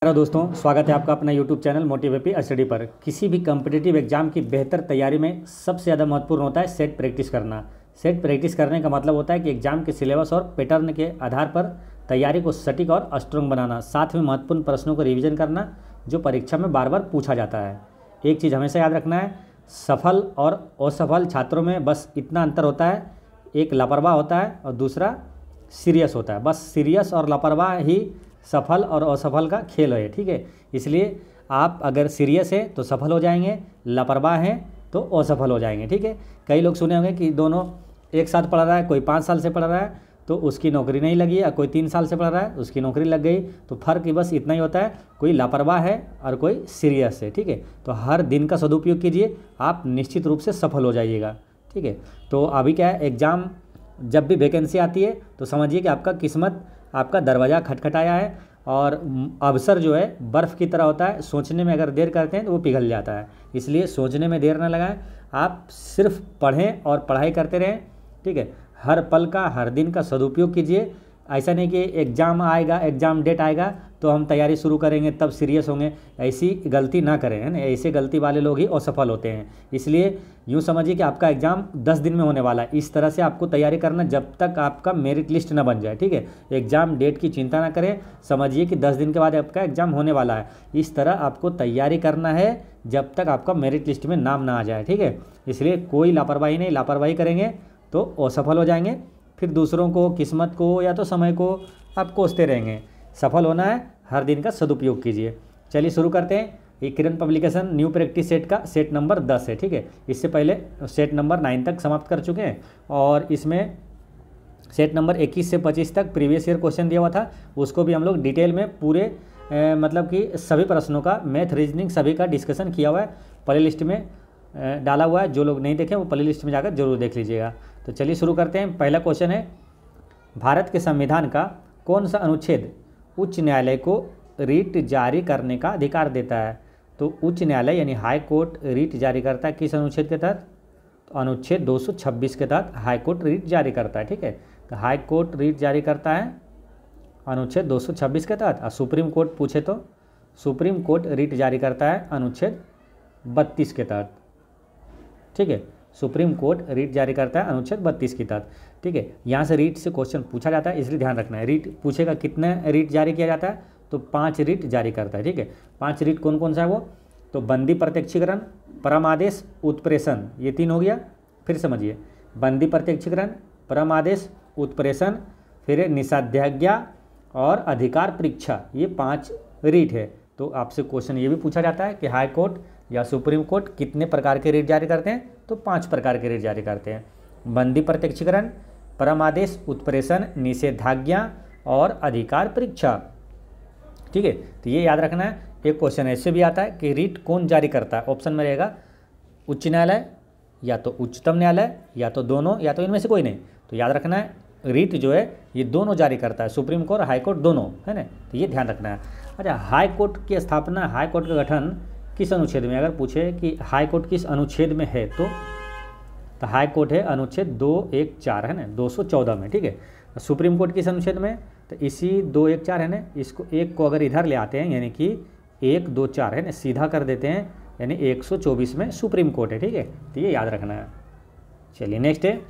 Hello दोस्तों, स्वागत है आपका अपना यूट्यूब चैनल मोटिवेपी स्टडी पर। किसी भी कम्पिटिटिव एग्जाम की बेहतर तैयारी में सबसे ज़्यादा महत्वपूर्ण होता है सेट प्रैक्टिस करना। सेट प्रैक्टिस करने का मतलब होता है कि एग्जाम के सिलेबस और पैटर्न के आधार पर तैयारी को सटीक और स्ट्रॉन्ग बनाना, साथ में महत्वपूर्ण प्रश्नों को रिवीजन करना जो परीक्षा में बार बार पूछा जाता है। एक चीज़ हमेशा याद रखना है, सफल और असफल छात्रों में बस इतना अंतर होता है, एक लापरवाह होता है और दूसरा सीरियस होता है। बस सीरियस और लापरवाह ही सफल और असफल का खेल है, ठीक है। इसलिए आप अगर सीरियस है तो सफल हो जाएंगे, लापरवाह हैं तो असफल हो जाएंगे, ठीक है। कई लोग सुने होंगे कि दोनों एक साथ पढ़ रहा है, कोई 5 साल से पढ़ रहा है तो उसकी नौकरी नहीं लगी, और कोई 3 साल से पढ़ रहा है उसकी नौकरी लग गई। तो फ़र्क ही बस इतना ही होता है, कोई लापरवाह है और कोई सीरियस है, ठीक है। तो हर दिन का सदुपयोग कीजिए, आप निश्चित रूप से सफल हो जाइएगा, ठीक है। तो अभी क्या है, एग्ज़ाम जब भी वैकेंसी आती है तो समझिए कि आपका किस्मत आपका दरवाज़ा खटखटाया है, और अवसर जो है बर्फ़ की तरह होता है, सोचने में अगर देर करते हैं तो वो पिघल जाता है। इसलिए सोचने में देर ना लगाएं, आप सिर्फ पढ़ें और पढ़ाई करते रहें, ठीक है। हर पल का, हर दिन का सदुपयोग कीजिए। ऐसा नहीं कि एग्ज़ाम आएगा, एग्ज़ाम डेट आएगा तो हम तैयारी शुरू करेंगे तब सीरियस होंगे, ऐसी गलती ना करें, है ना। ऐसे गलती वाले लोग ही असफल होते हैं। इसलिए यूँ समझिए कि आपका एग्ज़ाम 10 दिन में होने वाला है, इस तरह से आपको तैयारी करना जब तक आपका मेरिट लिस्ट ना बन जाए, ठीक है। एग्ज़ाम डेट की चिंता ना करें, समझिए कि 10 दिन के बाद आपका एग्ज़ाम होने वाला है। इस तरह आपको तैयारी करना है जब तक आपका मेरिट लिस्ट में नाम ना आ जाए, ठीक है। इसलिए कोई लापरवाही नहीं, लापरवाही करेंगे तो असफल हो जाएंगे, फिर दूसरों को, किस्मत को या तो समय को आप कोसते रहेंगे। सफल होना है, हर दिन का सदुपयोग कीजिए। चलिए शुरू करते हैं। ये किरण पब्लिकेशन न्यू प्रैक्टिस सेट का सेट नंबर 10 है, ठीक है। इससे पहले सेट नंबर 9 तक समाप्त कर चुके हैं, और इसमें सेट नंबर 21 से 25 तक प्रीवियस ईयर क्वेश्चन दिया हुआ था, उसको भी हम लोग डिटेल में पूरे मतलब कि सभी प्रश्नों का, मैथ, रीजनिंग सभी का डिस्कशन किया हुआ है, प्ले लिस्ट में डाला हुआ है। जो लोग नहीं देखें वो प्ले लिस्ट में जाकर जरूर देख लीजिएगा। तो चलिए शुरू करते हैं। पहला क्वेश्चन है, भारत के संविधान का कौन सा अनुच्छेद उच्च न्यायालय को रीट जारी करने का अधिकार देता है? तो उच्च न्यायालय यानी हाई कोर्ट रीट जारी करता है किस अनुच्छेद के तहत? तो अनुच्छेद 226 के तहत हाई कोर्ट रीट जारी करता है, ठीक है। तो हाई कोर्ट रीट जारी करता है अनुच्छेद 226 के तहत। और सुप्रीम कोर्ट पूछे तो सुप्रीम कोर्ट रीट जारी करता है अनुच्छेद 32 के तहत, ठीक है। सुप्रीम कोर्ट रीट जारी करता है अनुच्छेद 32 के तहत, ठीक है। यहाँ से रीट से क्वेश्चन पूछा जाता है, इसलिए ध्यान रखना है। रीट पूछेगा कितने रीट जारी किया जाता है, तो 5 रीट जारी करता है, ठीक है। 5 रीट कौन कौन सा है वो? तो बंदी प्रत्यक्षीकरण, परमादेश, उत्प्रेषण, ये 3 हो गया। फिर समझिए, बंदी प्रत्यक्षीकरण, परमादेश, उत्प्रेषण, फिर निषेधाज्ञा और अधिकार परीक्षा, ये 5 रीट है। तो आपसे क्वेश्चन ये भी पूछा जाता है कि हाई कोर्ट या सुप्रीम कोर्ट कितने प्रकार के रीट जारी करते हैं? तो 5 प्रकार के रीट जारी करते हैं, बंदी प्रत्यक्षीकरण, परमादेश, उत्प्रेषण, निषेधाज्ञा और अधिकार परीक्षा, ठीक है। तो ये याद रखना है। एक क्वेश्चन ऐसे भी आता है कि रीट कौन जारी करता है? ऑप्शन में रहेगा उच्च न्यायालय, या तो उच्चतम न्यायालय, या तो दोनों, या तो इनमें से कोई नहीं। तो याद रखना है, रीट जो है ये दोनों जारी करता है, सुप्रीम कोर्ट, हाई कोर्ट, दोनों, है ना। तो ये ध्यान रखना है। अच्छा, हाई कोर्ट की स्थापना, हाई कोर्ट का गठन किस अनुच्छेद में? अगर पूछे कि हाई कोर्ट किस अनुच्छेद में है, तो हाई कोर्ट है अनुच्छेद 214, है ना, 214 में, ठीक है। सुप्रीम कोर्ट किस अनुच्छेद में? तो इसी 214 है ना। इसको एक को अगर इधर ले आते हैं, यानी कि 124 है ना, सीधा कर देते हैं, यानी 124 में सुप्रीम कोर्ट है, ठीक है। तो ये याद रखना है। चलिए नेक्स्ट है,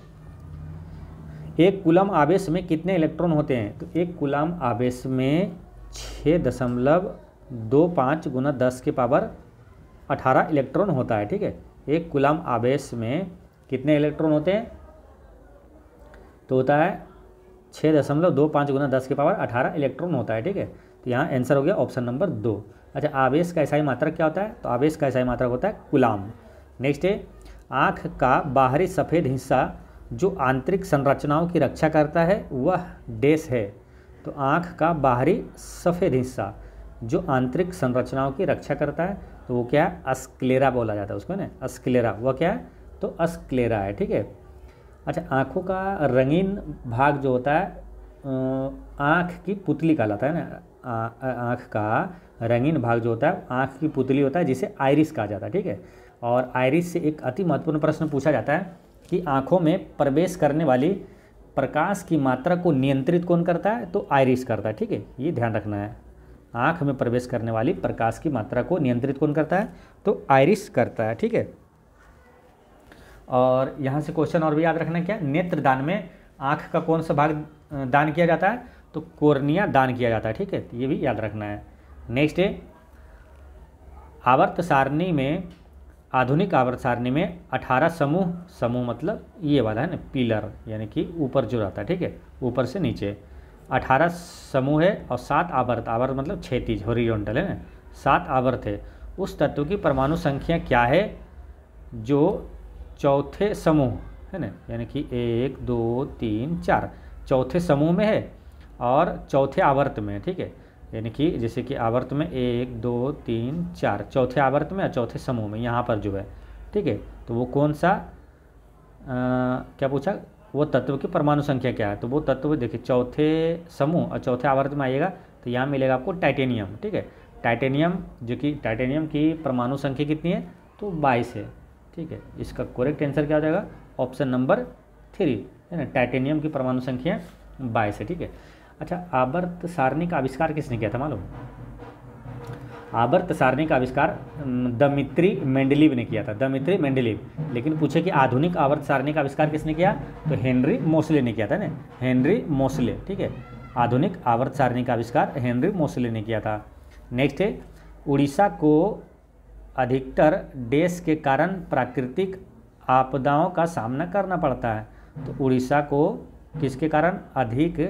एक कूलम आवेश में कितने इलेक्ट्रॉन होते हैं? तो एक कूलम आवेश में 6.25 गुना 10 की पावर 18 इलेक्ट्रॉन होता है, ठीक है। एक कूलम आवेश में कितने इलेक्ट्रॉन होते हैं? तो होता है 6.25 गुना 10 की पावर 18 इलेक्ट्रॉन होता है, ठीक है। तो यहाँ आंसर हो गया ऑप्शन नंबर 2। अच्छा, आवेश का SI मात्रक क्या होता है? तो आवेश का SI मात्रक होता है कूलम। नेक्स्ट है, आँख का बाहरी सफ़ेद हिस्सा जो आंतरिक संरचनाओं की रक्षा करता है वह डैश है। तो आँख का बाहरी सफ़ेद हिस्सा जो आंतरिक संरचनाओं की रक्षा करता है, तो वो क्या है? स्क्लेरा बोला जाता है उसको, ना, स्क्लेरा। वह क्या है? तो स्क्लेरा है, ठीक है। अच्छा, आँखों का रंगीन भाग जो होता है आँख की पुतली कहलाता है ना। आँख का रंगीन भाग जो होता है आँख की पुतली होता है, जिसे आइरिस कहा जाता है, ठीक है। और आइरिस से एक अति महत्वपूर्ण प्रश्न पूछा जाता है कि आँखों में प्रवेश करने वाली प्रकाश की मात्रा को नियंत्रित कौन करता है? तो आइरिस करता है, ठीक है। ये ध्यान रखना है। आँख में प्रवेश करने वाली प्रकाश की मात्रा को नियंत्रित कौन करता है? तो आइरिस करता है, ठीक है। और यहाँ से क्वेश्चन और भी याद रखना क्या, नेत्रदान में आँख का कौन सा भाग दान किया जाता है? तो कोर्निया दान किया जाता है, ठीक है। ये भी याद रखना है। नेक्स्ट है, आवर्त सारणी में, आधुनिक आवर्त सारणी में 18 समूह मतलब ये वाला है ना, पिलर यानी कि ऊपर जो रहता है, ठीक है, ऊपर से नीचे 18 समूह है और 7 आवर्त, आवर्त मतलब क्षैतिज हॉरिजॉन्टल है ना, 7 आवर्त है। उस तत्व की परमाणु संख्या क्या है जो चौथे समूह है ना, यानी कि 1 2 3 4 चौथे समूह में है और चौथे आवर्त में, ठीक है। यानी कि जैसे कि आवर्त में 1 2 3 4 चौथे आवर्त में और चौथे समूह में यहाँ पर जो है, ठीक है। तो वो कौन सा क्या पूछा, वो तत्व की परमाणु संख्या क्या है? तो वो तत्व देखिए चौथे समूह और चौथे आवर्त में आइएगा तो यहाँ मिलेगा आपको टाइटेनियम, ठीक है। टाइटेनियम, जो कि टाइटेनियम की परमाणु संख्या कितनी है? तो 22 है, ठीक है। इसका करेक्ट आंसर क्या हो जाएगा? ऑप्शन नंबर 3 है ना, टाइटेनियम की परमाणु संख्या 22 है, ठीक है। अच्छा, आवर्त सारणी का आविष्कार किसने किया था मालूम? आवर्त सारणी का आविष्कार दमित्री मेंडलीव ने किया था, दमित्री मेंडलीव। लेकिन पूछे कि आधुनिक आवर्त सारणी का आविष्कार किसने किया? तो हेनरी मोसले ने किया था ना, हेनरी मोसले, ठीक है। आधुनिक आवर्त सारणी का आविष्कार हेनरी मोसले ने किया था। नेक्स्ट है, उड़ीसा को अधिकतर देश के कारण प्राकृतिक आपदाओं का सामना करना पड़ता है। तो उड़ीसा को किसके कारण अधिक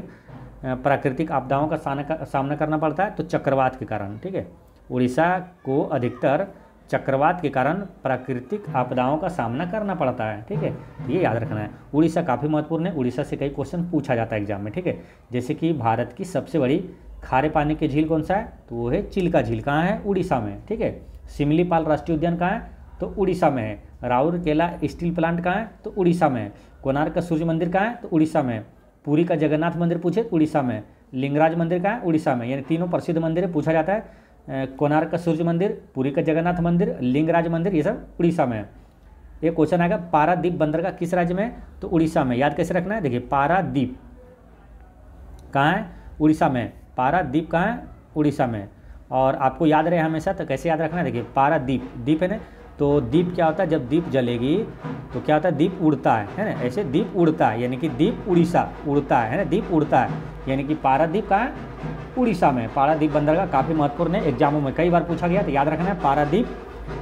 प्राकृतिक आपदाओं का सामना करना पड़ता है? तो चक्रवात के कारण, ठीक है। उड़ीसा को अधिकतर चक्रवात के कारण प्राकृतिक आपदाओं का सामना करना पड़ता है, ठीक है। ये याद रखना है। उड़ीसा काफ़ी महत्वपूर्ण है, उड़ीसा से कई क्वेश्चन पूछा जाता है एग्जाम में, ठीक है। जैसे कि भारत की सबसे बड़ी खारे पानी की झील कौन सा है? तो वो है चिल्का झील। कहाँ है? उड़ीसा में, ठीक है। सिमलीपाल राष्ट्रीय उद्यान कहाँ है? तो उड़ीसा में है। राउरकेला स्टील प्लांट कहाँ है? तो उड़ीसा में है। कोणार्क का सूर्य मंदिर कहाँ है? तो उड़ीसा में। पुरी का जगन्नाथ मंदिर पूछे, उड़ीसा में। लिंगराज मंदिर कहाँ है? उड़ीसा में। यानी तीनों प्रसिद्ध मंदिर है, पूछा जाता है। कोणार्क का सूर्य मंदिर, पुरी का जगन्नाथ मंदिर, लिंगराज मंदिर, ये सब उड़ीसा में है। एक क्वेश्चन आएगा, पारादीप बंदरगाह किस राज्य में है? तो उड़ीसा में। याद कैसे रखना है? देखिए, पारादीप कहाँ है? उड़ीसा में। पारादीप कहाँ है? उड़ीसा में। और आपको याद रहे हमेशा, तो कैसे याद रखना है? देखिए, पारादीप, दीप है ना, तो दीप क्या होता है? जब दीप जलेगी तो क्या होता है? दीप उड़ता है ना, ऐसे दीप उड़ता है, यानी कि दीप उड़ीसा उड़ता है ना, दीप उड़ता है, यानी कि पारादीप कहाँ है? उड़ीसा में। पारादीप बंदरगाह काफ़ी महत्वपूर्ण है, एग्जामों में कई बार पूछा गया, तो याद रखना है पारादीप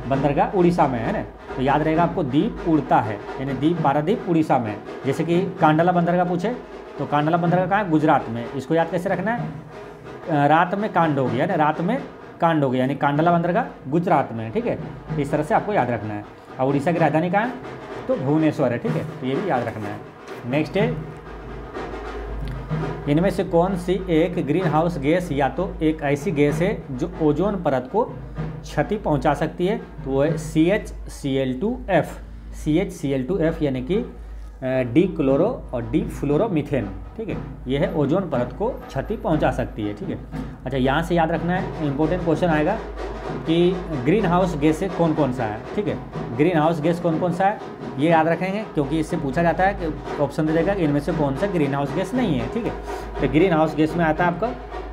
बंदरगाह उड़ीसा में है ना। तो याद रहेगा आपको, दीप उड़ता है, यानी दीप पारादीप उड़ीसा में। जैसे कि कांडला बंदरगाह पूछे, तो कांडला बंदरगाह कहाँ है? गुजरात में। इसको याद कैसे रखना है? रात में कांड हो गया ना, रात में कांड हो गया, यानी कांडला बंदरगाह गुजरात में, ठीक है। इस तरह से आपको याद रखना है। और उड़ीसा की राजधानी कहाँ है? तो भुवनेश्वर है, ठीक है। तो ये भी याद रखना है। नेक्स्ट है, इनमें से कौन सी एक ग्रीन हाउस गैस या तो एक ऐसी गैस है जो ओजोन परत को क्षति पहुंचा सकती है? तो वो है CHCl2F, CHCl2F, यानी कि डी क्लोरो और डी फ्लोरोमीथेन, ठीक है। यह है ओजोन परत को क्षति पहुंचा सकती है, ठीक है। अच्छा, यहाँ से याद रखना है, इंपॉर्टेंट क्वेश्चन आएगा कि ग्रीन हाउस गैस से कौन कौन सा है, ठीक है। ग्रीन हाउस गैस कौन कौन सा है ये याद रखेंगे, क्योंकि इससे पूछा जाता है कि ऑप्शन दे देगा कि इनमें से कौन सा ग्रीन हाउस गैस नहीं है, ठीक है। तो ग्रीन हाउस गैस में आता है आपका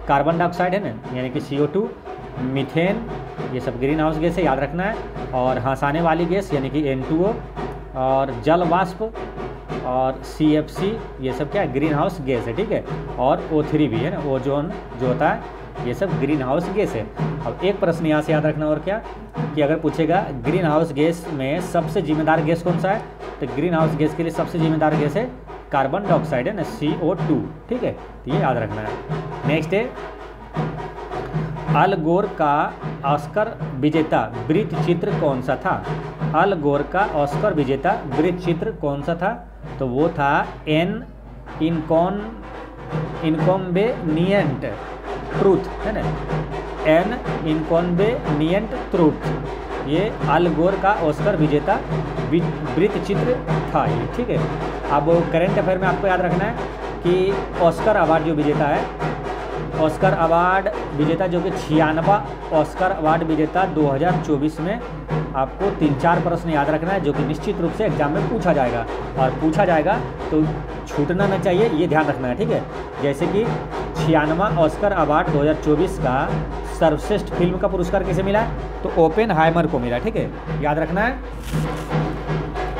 कार्बन डाइऑक्साइड है ना, यानी कि CO2, मीथेन, ये सब ग्रीन हाउस गैस है, याद रखना है। और हंसाने वाली गैस यानी कि N2O, और जल वाष्प और CFC, ये सब क्या है? ग्रीन हाउस गैस है, ठीक है। और O3 भी है ना, ओजोन जो होता है, ये सब ग्रीन हाउस गैस है। अब एक प्रश्न यहाँ से याद रखना, और क्या कि अगर पूछेगा ग्रीन हाउस गैस में सबसे जिम्मेदार गैस कौन सा है, तो ग्रीन हाउस गैस के लिए सबसे जिम्मेदार गैस है कार्बन डाइऑक्साइड है ना, CO2, ठीक है। तो ये याद रखना है। नेक्स्ट है, अल गोर का ऑस्कर विजेता वृत्त चित्र कौन सा था? अल गोर का ऑस्कर विजेता वृत्त चित्र कौन सा था? तो वो था एन इनकॉम्बेनियंट ट्रूथ है ना, एन इनकॉम्बेनियंट ट्रूथ। ये अल गोर का ऑस्कर विजेता वृत्त चित्र था ये, ठीक है। अब करेंट अफेयर में आपको याद रखना है कि ऑस्कर अवार्ड जो विजेता है, ऑस्कर अवार्ड विजेता, जो कि 96वां ऑस्कर अवार्ड विजेता 2024 में। आपको 3-4 प्रश्न याद रखना है जो कि निश्चित रूप से एग्जाम में पूछा जाएगा, और पूछा जाएगा तो छूटना ना चाहिए, ये ध्यान रखना है, ठीक है। जैसे कि 96वां ऑस्कर अवार्ड 2024 का सर्वश्रेष्ठ फिल्म का पुरस्कार किसे मिला है? तो ओपेनहाइमर को मिला, ठीक है, याद रखना है,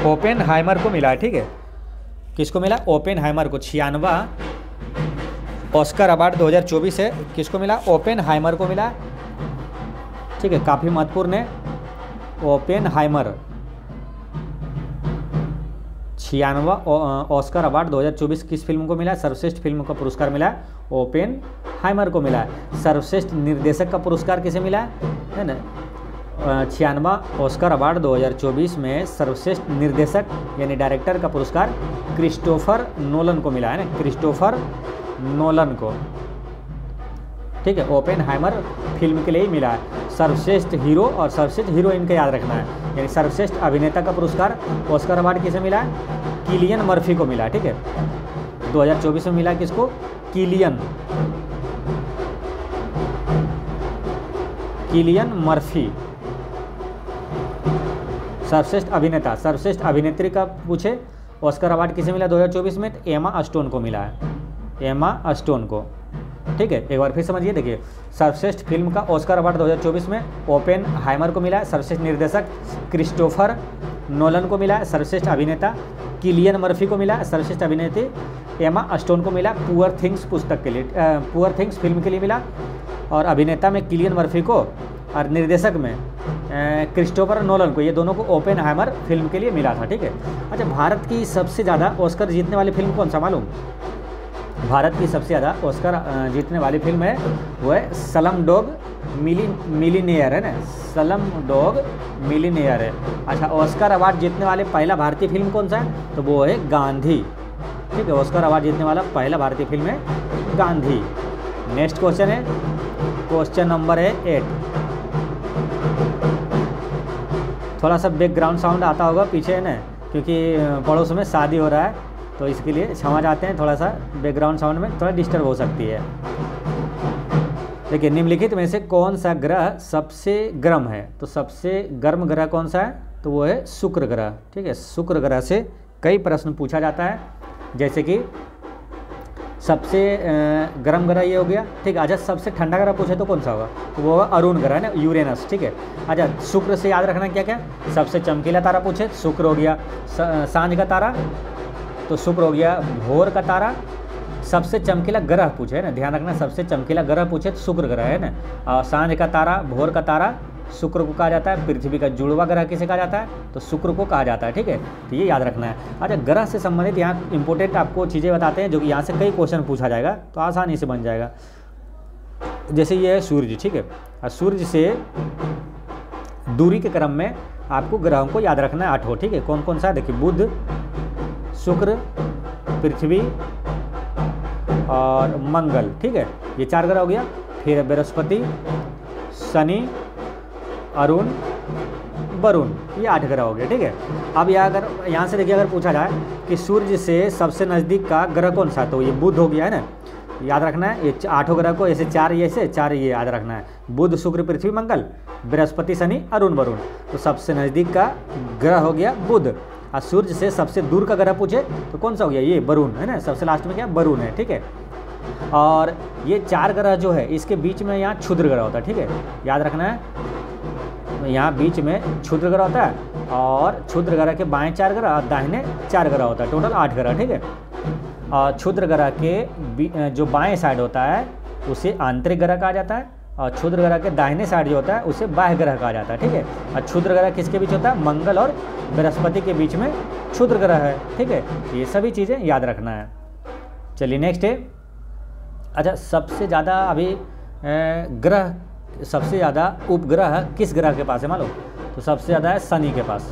ओपेनहाइमर को मिला है, ठीक है। किसको मिला? ओपेनहाइमर को। 96वां ऑस्कर अवार्ड 2024 है, किसको मिला? ओपेनहाइमर को मिला, ठीक है, काफ़ी महत्वपूर्ण है। ओपेनहाइमर 96वां ऑस्कर अवार्ड 2024 किस फिल्म को मिला? सर्वश्रेष्ठ फिल्म का पुरस्कार मिला ओपेनहाइमर को मिला। सर्वश्रेष्ठ निर्देशक का पुरस्कार किसे मिला है ना? 96वां ऑस्कर अवार्ड 2024 में सर्वश्रेष्ठ निर्देशक यानी डायरेक्टर का पुरस्कार क्रिस्टोफर नोलन को मिला है ना, क्रिस्टोफर नोलन को, ठीक है। ओपेनहाइमर फिल्म के लिए ही मिला है। सर्वश्रेष्ठ हीरो और सर्वश्रेष्ठ हीरोइन का याद रखना है, यानी सर्वश्रेष्ठ अभिनेता का पुरस्कार ऑस्कर अवार्ड किसे मिला है? किलियन मर्फी को मिला, ठीक है। 2024 में मिला किसको? Cillian Murphy. सर्वश्रेष्ठ अभिनेता, सर्वश्रेष्ठ अभिनेत्री का पूछे ऑस्कर अवार्ड किसे मिला 2024 में? तो एमा स्टोन को मिला है, एमा स्टोन को, ठीक है। एक बार फिर समझिए, देखिए, सर्वश्रेष्ठ फिल्म का ऑस्कर अवार्ड 2024 में ओपेनहाइमर को मिला है। सर्वश्रेष्ठ निर्देशक क्रिस्टोफर नोलन को मिला है। सर्वश्रेष्ठ अभिनेता किलियन मर्फी को मिला। सर्वश्रेष्ठ अभिनेत्री एमा स्टोन को मिला पुअर थिंग्स पुस्तक के लिए, पुअर थिंग्स फिल्म के लिए मिला। और अभिनेता में किलियन मर्फी को और निर्देशक में क्रिस्टोफर नोलन को, ये दोनों को ओपेनहाइमर फिल्म के लिए मिला था, ठीक है। अच्छा, भारत की सबसे ज़्यादा ऑस्कर जीतने वाली फिल्म कौन सा मालूम? भारत की सबसे ज़्यादा ऑस्कर जीतने वाली फिल्म है वो है स्लम डॉग मिलीनियर, है ना, स्लम डॉग मिलीनियर है। अच्छा, ऑस्कर अवार्ड जीतने वाले पहला भारतीय फिल्म कौन सा है? तो वो है गांधी, ठीक है। ऑस्कर अवार्ड जीतने वाला पहला भारतीय फिल्म है गांधी। नेक्स्ट क्वेश्चन है, क्वेश्चन नंबर है 8। थोड़ा सा बैकग्राउंड साउंड आता होगा पीछे, है ना, क्योंकि पड़ोस में शादी हो रहा है, तो इसके लिए क्षमा चाहते हैं, थोड़ा सा बैकग्राउंड साउंड में थोड़ा डिस्टर्ब हो सकती है। देखिए, निम्नलिखित में से कौन सा ग्रह सबसे गर्म है? तो सबसे गर्म ग्रह कौन सा है? तो वो है शुक्र ग्रह, ठीक है। शुक्र ग्रह से कई प्रश्न पूछा जाता है, जैसे कि सबसे गर्म ग्रह ये हो गया, ठीक है। अच्छा, सबसे ठंडा ग्रह पूछे तो कौन सा होगा? तो वो अरुण ग्रह है ना, यूरेनस, ठीक है। अच्छा, शुक्र से याद रखना क्या क्या? सबसे चमकीला तारा पूछे शुक्र हो गया, सांझ का तारा तो शुक्र हो गया, भोर का तारा। सबसे चमकीला ग्रह पूछे, है ना, ध्यान रखना, सबसे चमकीला ग्रह पूछे तो शुक्र ग्रह है ना, और सांझ का तारा, भोर का तारा शुक्र को कहा जाता है। पृथ्वी का जुड़वा ग्रह किसे कहा जाता है? तो शुक्र को कहा जाता है, ठीक है। तो ये याद रखना है। अच्छा, ग्रह से संबंधित यहाँ इंपॉर्टेंट आपको चीज़ें बताते हैं जो कि यहाँ से कई क्वेश्चन पूछा जाएगा, तो आसानी से बन जाएगा। जैसे ये है सूर्य, ठीक है, और सूर्य से दूरी के क्रम में आपको ग्रहों को याद रखना है 8, ठीक है। कौन कौन सा है? देखिए, बुध, शुक्र, पृथ्वी और मंगल, ठीक है, ये 4 ग्रह हो गया। फिर बृहस्पति, शनि, अरुण, वरुण, ये 8 ग्रह हो गए, ठीक है। अब यहाँ से देखिए, अगर पूछा जाए कि सूर्य से सबसे नज़दीक का ग्रह कौन सा, तो ये बुध हो गया, है ना, याद रखना है। ये 8 ग्रह को ऐसे 4 ये याद रखना है, बुध, शुक्र, पृथ्वी, मंगल, बृहस्पति, शनि, अरुण, वरुण। तो सबसे नज़दीक का ग्रह हो गया बुध, और सूर्य से सबसे दूर का ग्रह पूछे तो कौन सा हो गया? ये वरुण, है ना, सबसे लास्ट में क्या? वरुण है, ठीक है। और ये 4 ग्रह जो है, इसके बीच में यहाँ क्षुद्र ग्रह होता है, ठीक है, याद रखना है। यहाँ बीच में क्षुद्र ग्रह होता है, और क्षुद्र ग्रह के बाएं 4 ग्रह और दाहिने 4 ग्रह होता है, टोटल 8 ग्रह, ठीक है। और क्षुद्र ग्रह के जो बाएं साइड होता है उसे आंतरिक ग्रह कहा जाता है, और क्षुद्र ग्रह के दाहिने साइड जो होता है उसे बाह्य ग्रह कहा जाता है, ठीक है। और क्षुद्र ग्रह किसके बीच होता है? मंगल और बृहस्पति के बीच में क्षुद्र ग्रह है, ठीक है। ये सभी चीज़ें याद रखना है। चलिए नेक्स्ट है। अच्छा, सबसे ज़्यादा अभी ग्रह, सबसे ज़्यादा उपग्रह किस ग्रह के पास है मालूम? तो सबसे ज़्यादा है शनि के पास।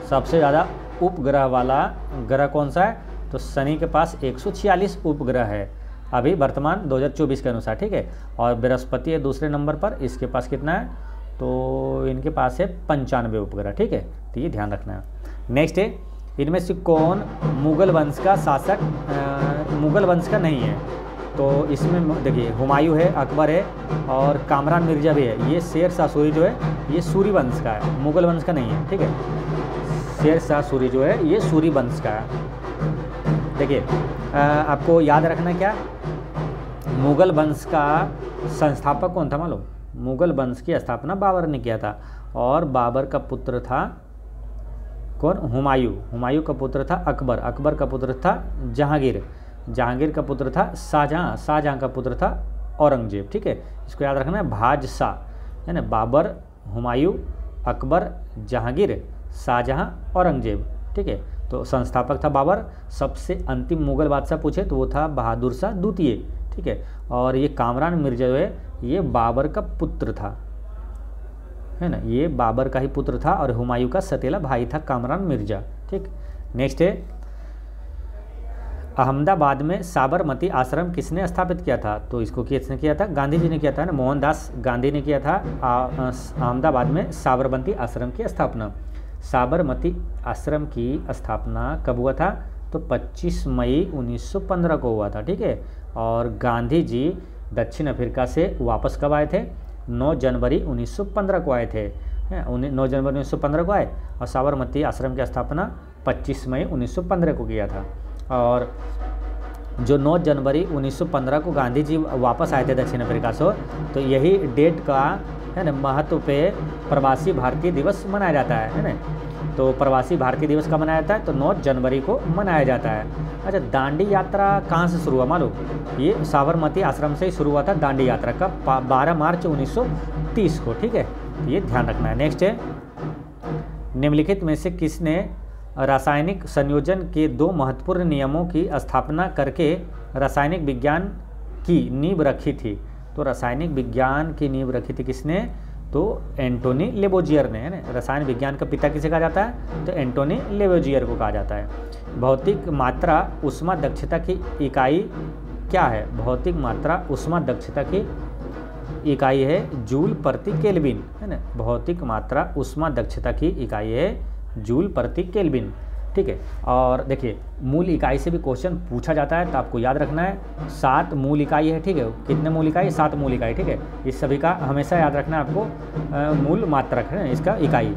सबसे ज़्यादा उपग्रह वाला ग्रह कौन सा है? तो शनि के पास 146 उपग्रह है अभी वर्तमान 2024 के अनुसार, ठीक है। और बृहस्पति है दूसरे नंबर पर, इसके पास कितना है? तो इनके पास है 95 उपग्रह, ठीक है। तो ये ध्यान रखना है। नेक्स्ट है, इनमें से कौन मुगल वंश का शासक मुगल वंश का नहीं है? तो इसमें देखिए हुमायूं है, अकबर है और कामरान मिर्जा भी है। ये शेर शाह सूरी जो है ये सूरी वंश का है, मुग़ल वंश का नहीं है, ठीक है। शेर शाह सूरी जो है ये सूरी वंश का है। देखिए आपको याद रखना क्या, मुग़ल वंश का संस्थापक कौन था मालूम? मुग़ल वंश की स्थापना बाबर ने किया था और बाबर का पुत्र था कौन? हुमायूं। हुमायूं का पुत्र था अकबर। अकबर का पुत्र था जहांगीर। जहांगीर का पुत्र था शाहजहां। शाहजहां का पुत्र था औरंगजेब, ठीक है। इसको याद रखना है, भाजशाह है ना, बाबर, हुमायूं, अकबर, जहांगीर, शाहजहां, औरंगजेब, ठीक है। तो संस्थापक था बाबर। सबसे अंतिम मुग़ल बादशाह पूछे तो वो था बहादुर शाह द्वितीय, ठीक है। और ये कामरान मिर्जा जो है ये बाबर का पुत्र था, है ना, ये बाबर का ही पुत्र था और हुमायूं का सतीला भाई था कामरान मिर्जा, ठीक। नेक्स्ट है, अहमदाबाद में साबरमती आश्रम किसने स्थापित किया था? तो इसको किसने किया था? गांधी जी ने किया था ना, मोहनदास गांधी ने किया था अहमदाबाद में साबरमती आश्रम की स्थापना। साबरमती आश्रम की स्थापना कब हुआ था? तो 25 मई 1915 को हुआ था, ठीक है। और गांधी जी दक्षिण अफ्रीका से वापस कब आए थे? 9 जनवरी 1915 को आए थे, 9 जनवरी 1915 को आए और साबरमती आश्रम की स्थापना 25 मई 1915 को किया था। और जो 9 जनवरी 1915 को गांधी जी वापस आए थे दक्षिण अफ्रीका से, तो यही डेट का है ना महत्व पे प्रवासी भारतीय दिवस मनाया जाता है ना। तो प्रवासी भारतीय दिवस कब मनाया जाता है? तो 9 जनवरी को मनाया जाता है। अच्छा, दांडी यात्रा कहाँ से शुरू हुआ मालूम? ये साबरमती आश्रम से ही शुरू हुआ था दांडी यात्रा का 12 मार्च 1930 को, ठीक है। ये ध्यान रखना है। नेक्स्ट है, निम्नलिखित में से किसने रासायनिक संयोजन के 2 महत्वपूर्ण नियमों की स्थापना करके रासायनिक विज्ञान की नींव रखी थी? तो रासायनिक विज्ञान की नींव रखी थी किसने? तो एंटोनी लेबोजियर ने, है ना। रसायन विज्ञान का पिता किसे कहा जाता है? तो एंटोनी लेबोजियर को कहा जाता है। भौतिक मात्रा ऊष्मा दक्षता की इकाई क्या है? भौतिक मात्रा ऊष्मा दक्षता की इकाई है जूल प्रति केल्विन, है ना। भौतिक मात्रा ऊष्मा दक्षता की इकाई है जूल प्रति केल्विन, ठीक है। और देखिए मूल इकाई से भी क्वेश्चन पूछा जाता है, तो आपको याद रखना है 7 मूल इकाई है, ठीक है। कितने मूल इकाई? 7 मूल इकाई, ठीक है। इस सभी का हमेशा याद रखना है आपको, मूल मात्रक है इसका इकाई।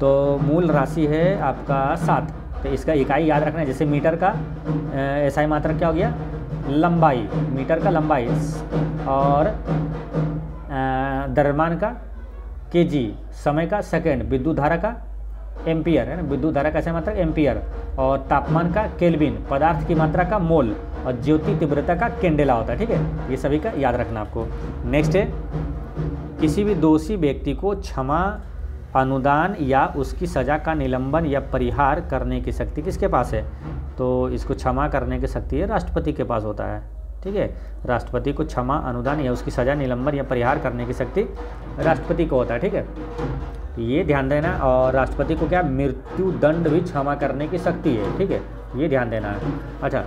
तो मूल राशि है आपका 7, तो इसका इकाई याद रखना है। जैसे मीटर का एसआई मात्रक क्या हो गया? लंबाई, मीटर का लंबाई। और द्रव्यमान का केजी, समय का सेकंड, विद्युत धारा का एम्पियर, है ना। विद्युत धारा का ऐसा मात्रक एम्पियर। और तापमान का केल्विन, पदार्थ की मात्रा का मोल और ज्योति तीव्रता का कैंडेला होता है, ठीक है। ये सभी का याद रखना आपको। नेक्स्ट है, किसी भी दोषी व्यक्ति को क्षमा, अनुदान या उसकी सजा का निलंबन या परिहार करने की शक्ति किसके पास है? तो इसको क्षमा करने की शक्ति है राष्ट्रपति के पास होता है, ठीक है। राष्ट्रपति को क्षमा, अनुदान या उसकी सजा, निलंबन या परिहार करने की शक्ति राष्ट्रपति को होता है, ठीक है। ये ध्यान देना। और राष्ट्रपति को क्या? मृत्यु दंड भी क्षमा करने की शक्ति है, ठीक है। ये ध्यान देना है। अच्छा,